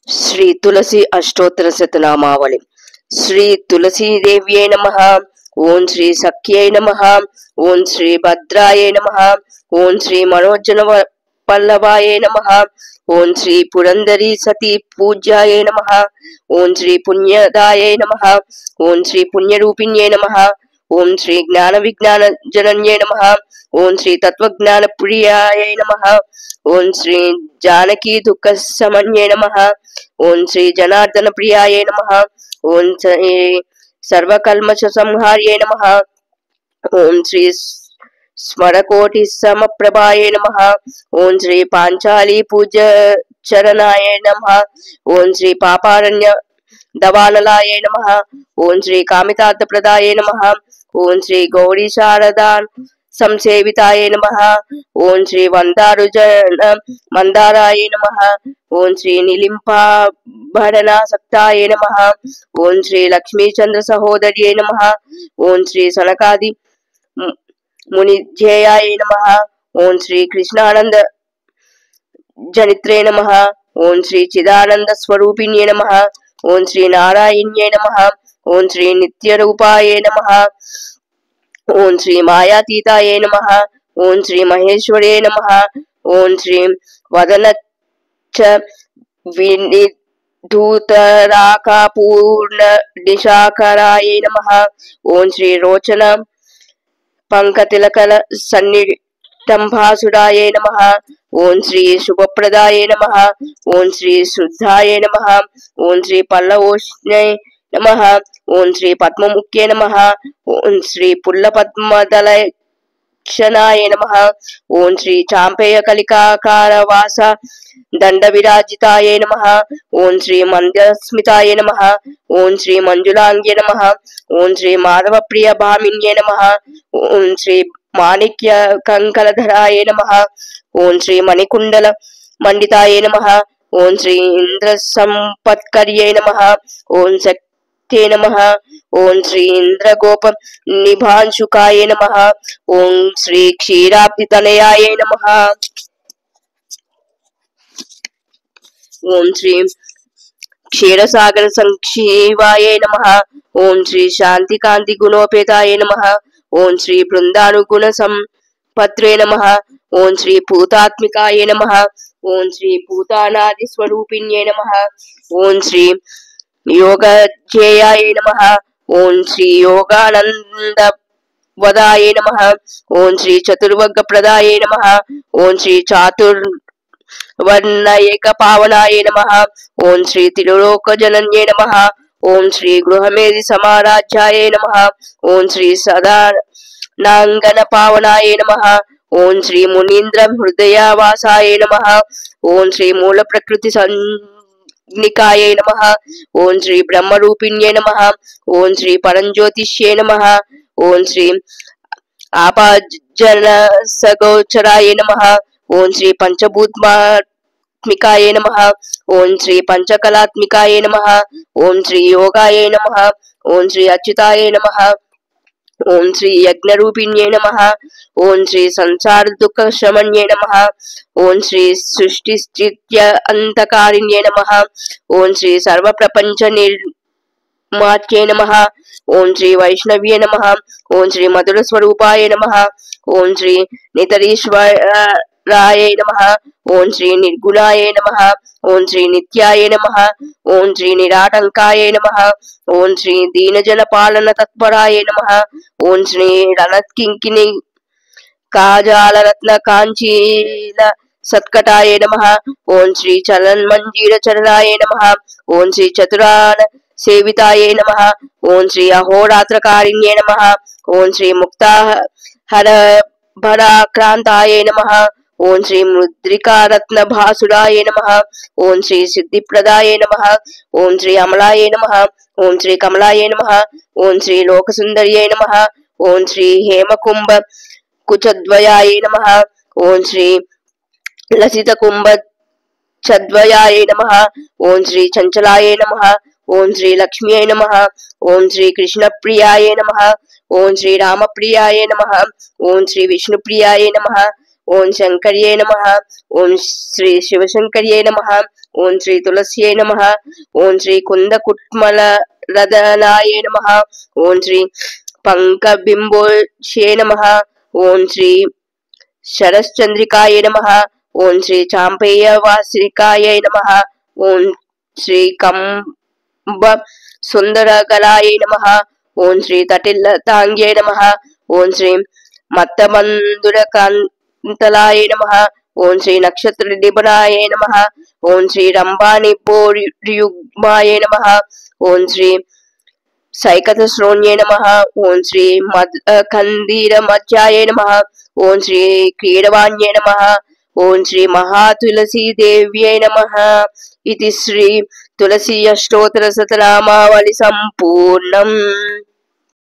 श्री तुलसी अष्टोत्तर शतनामावली। श्री तुलसी देव्यै नमः। ओं श्री सख्यै नमः। ओं श्री भद्रायै नमः। ओं श्री मनोजन पल्लवाय नमः। ओं श्री पुरंदरी सती पूज्याय नमः। ओं श्री पुण्यदाय नमः। ओं श्री पुण्यरूपिण्यै नमः। ओं श्री ज्ञान विज्ञान जनन्यै नमः। ओं श्री तत्वज्ञान प्रियाय नमः। ओं श्री जानकी दुःख समन्यै नमः। ओं श्री जनार्दन प्रियाय नमः। ओं श्री सर्वकल्मष संहार्यै नमः। ओं श्री स्मरकोटि समप्रभाय नमः। ओं श्री पांचाली पूज्य चरणाय नमः। ओं श्री पापारण्य दवानलाय नमः। ओं श्री कामितार्थ प्रदाय नमः। ओं श्री गौरी शारदा संसेविताय नमः। ओं श्री वंदारुजन मंदाराय नमः। ओं श्री निलिंपाभरणासक्ताय नमः। ओं श्री लक्ष्मी चंद्र सहोदर्यै नमः। ओं श्री सनकादि मुनिध्ययाय नमः। ओं श्री कृष्णानंद जनित्रे नमः। ओं श्री चिदानंद स्वरूपिण्ये नमः। ओं श्री नारायण्ये नमः। ओं श्री नित्य रूपाय नमः। ओं श्री मायातीताय नमः। ओं श्री महेश्वरे नमः। ओं श्री वदनच्च विनिधूतराकापूर्ण दिशाकराय नमः। ओं श्री रोचन पंकतिलकल सन्निटंभासुराय नमः। ओं श्री शुभप्रदाय नमः। ओं श्री शुद्धाय नमः। ओं श्री पल्लवोष्ण्यै नमः। ओं श्री पद्ममुख्ये नमः। ओं श्री पुल्लपद्मदलक्षणाय नमः। ओं श्री चांपेय कलिकाकार वास दंड विराजिताय नमः। ओं श्री मंदस्मिताय नमः। ओं श्री मंजुलांग्ये नमः। ओं श्री माधव प्रिय भामिन्ये नमः। ओं श्री माणिक्य कंकलधराय नमः। ओं श्री मणिकुंडल मंडिताय नमः। ओं श्री इंद्र संपत्कर्ये नमः। ओं शक्ते नमः। ओं श्री इंद्र गोप निभांशुकाय नमः। ओं श्री क्षीराब्धितनयाय नमः। ओं श्री क्षीरसागर संक्षीवाय नमः। ओं श्री शांति कांति गुणोपेताय नमः। ओं श्री बृंदानुगुण संपत्रे नमः। ओं श्री भूतात्मिकाय नमः। ओं श्री भूतानादि स्वरूपिण्ये नमः। ओं श्री योगज्ञेयाय नमः। ओं श्री योगानंद वदाय नमः। ओं श्री चतुर्वर्ग प्रदाय नमः। ओं श्री चातुर्वर्णयक पावनाय नमः। ओं श्री त्रिलोक जनन्ये नमः। ओं श्री गृहमेधि समाराध्याय नमः। ओं श्री सदा नांगन पावनाय नमः। ओं श्री मुनीन्द्र हृदयावासाय नमः। ओं श्री मूल प्रकृति निकाय नमः। ओं श्री ब्रह्मरूपिण्ये नमः। ओं श्री परंज्योतिष्ये नमः। ओं श्री आपाजन सगोचराय नमः। ओं श्री पंचभूतात्मिकाय नमः। ओं श्री पंचकलात्मिकाय नमः। ओं श्री योगाय नमः। ओं श्री अच्युताय नमः। ओं श्री यज्ञरूपिण्ये नमः। ओं श्री संसार दुख शमन्ये नमः। ओं श्री सृष्टि स्थित्य अंतकारिण्ये नमः। ओं श्री सर्व प्रपंच निर्मात्ये नमः। ओं श्री वैष्णव्ये नमः। ओं श्री मधुर स्वरूपाय नमः। ओं श्री नितरीश्वराय नमः। ओं श्री निर्गुणाय नमः। ओं श्री नित्याय नमः। ओं श्री निराटंकाय नमः। ओं श्री दीनजन पालन तत्पराय नमः। ओं श्री रणत्किंकिनी काजाल रत्न कांचील सत्कटाय नमः। ओं श्री चलन मंजीर चरणाय नमः। ओं श्री चतुरान सेविताय नमः। ओं श्री अहोरात्रकारिण्ये नमः। ओं श्री मुक्ताहर भराक्रांताय नमः। ओं श्री मुद्रिका रत्न भासुराय नमः। ओं श्री सिद्धिप्रदाय नमः। ओं श्री अमलाय नमः। ओं श्री कमलाय नमः। ओं श्री लोकसुंदर्ये नमः। ओं श्री हेमकुंभ कुचद्वयाय नमः। ओं श्री लसित कुंभ चद्वयाय नमः। ओं श्री चंचलाय नमः। ओं श्री लक्ष्म्यै नमः। ओं श्री कृष्ण प्रियाय नमः। ओं श्री राम प्रियाय नमः। ओं श्री विष्णु प्रियाय नमः। ఓం శంకర్యై నమః. ఓం శ్రీ శివశంకర్యై నమః. ఓం శ్రీ తులస్యై నమః. ఓం శ్రీ కుందకుట్మలరదనాయై నమః. ఓం శ్రీ పంకబింబోష్యై నమః. ఓం శ్రీ శరశ్చంద్రికాయై నమః. ఓం శ్రీ చాంపేయవాసికాయై నమః. ఓం శ్రీ కంబ సుందరగలాయై నమః. ఓం శ్రీ తటిల్లతాంగ్యై నమః. ఓం శ్రీ మత్తమందురకాంతలాయై నమః. ఓం శ్రీ నక్షత్ర నిపుణాయై నమః. ఓం శ్రీ రంభానిపోయుగ్మాయై నమః. ఓం శ్రీ సైకత శ్రోణ్యై నమః. ఓం శ్రీ కందీరమధ్యాయై నమః. ఓం శ్రీ క్రీడవాణ్యై నమః. ఓం శ్రీ మహాతులసీదేవ్యై నమః. ఇది శ్రీ తులసీ అష్టోత్తర శతనామావళి సంపూర్ణం.